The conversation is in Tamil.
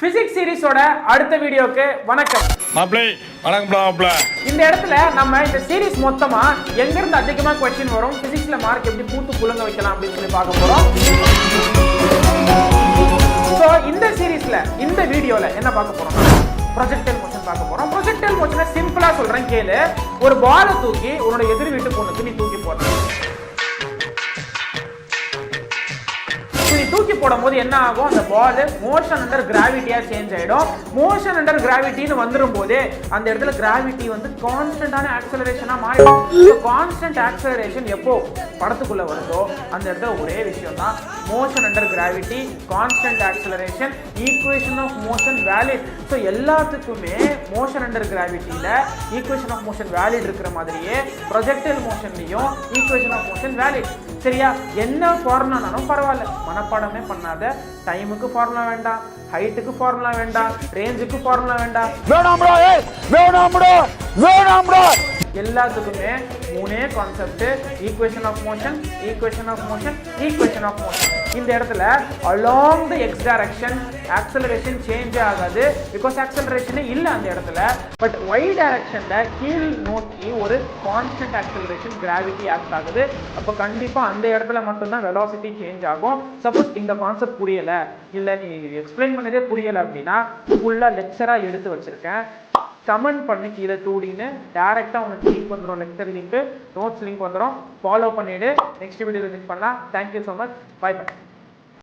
பிசிக்ஸ் சீரிஸோட அடுத்த வீடியோக்கு வணக்கம் மாப்ளே. வணக்கம் மாப்ள. இந்த இடத்துல நம்ம இந்த சீரிஸ் மொத்தமா எங்க இருந்து அதிகமா क्वेश्चन வரும், பிசிக்ஸ்ல மார்க் எப்படி பூத்து குலுங்க வைக்கலாம் அப்படின்னு சொல்லி பார்க்க போறோம். சோ இந்த சீரிஸ்ல இந்த வீடியோல என்ன பார்க்க போறோம், ப்ரொஜெக்டைல் மோஷன் பார்க்க போறோம். ப்ரொஜெக்டைல் மோஷனை சிம்பிளா சொல்றேன் கேளு. ஒரு பாலை தூக்கி உன்னோட எதிர் வீட்டு பொண்ணுக்கு நீ தூக்கி போடுற. தூக்கி போடும்போது என்ன ஆகும், அந்த பால் மோஷன் அண்டர் கிராவிட்டியா சேஞ்ச் ஆயிடும். மோஷன் அண்டர் கிராவிட்டின்னு வந்துரும் போது அந்த இடத்துல கிராவிட்டி வந்து கான்ஸ்டன்டான ஆக்சலரேஷனா மாறிடும். கான்ஸ்டன்ட் ஆக்சலரேஷன் எப்போ படத்துக்குள்ள வருதோ அந்த இடத்துல ஒரே விஷயம் தான், motion under gravity, constant acceleration, equation of motion valid. So எல்லாத்துக்குமே மோஷன் அண்டர் கிராவிட்டியில ஈக்குவேஷன் ஆஃப் மோஷன் வேலிட் இருக்கிற மாதிரியே ப்ரொஜெக்டைல் மோஷன்லையும் ஈக்குவேஷன் ஆஃப் மோஷன் வேலிட். சரியா? என்ன ஃபார்முலானாலும் பரவாயில்ல, மனப்பாடமே பண்ணாத. டைமுக்கு ஃபார்முலா வேண்டாம், ஹைட்டுக்கு ஃபார்முலா வேண்டாம், ரேஞ்சுக்கு ஃபார்முலா வேண்டாம். எல்லாத்துக்குமே மூணே concept, equation of motion, equation of motion, equation of motion. இந்த இடத்துல along the x direction acceleration change ஆகாது, பிகாஸ் ஆக்சலரேஷனே இல்லை அந்த இடத்துல. பட் y டைரக்ஷன்ல கீழ் நோக்கி ஒரு கான்ஸ்டன்ட் ஆக்சலரேஷன் கிராவிட்டி ஆக்ட் ஆகுது. அப்போ கண்டிப்பா அந்த இடத்துல மட்டும்தான் வெலாசிட்டி சேஞ்ச் ஆகும். சப்போஸ் இந்த கான்செப்ட் புரியல, இல்லை நீ எக்ஸ்பிளைன் பண்ணதே புரியல அப்படின்னா ஃபுல்லா லெக்சரா எடுத்து வச்சிருக்கேன், கமெண்ட் பண்ணி கீழே 2Dன்னு டேரெக்டாக உனக்கு லிங்க் வந்துடும், லெக்சர் லிங்க், நோட்ஸ் லிங்க் வந்துடும். ஃபாலோ பண்ணிவிடு. நெக்ஸ்ட் வீடியோவில் லிங்க் பண்ணலாம். Thank you so much. Bye by.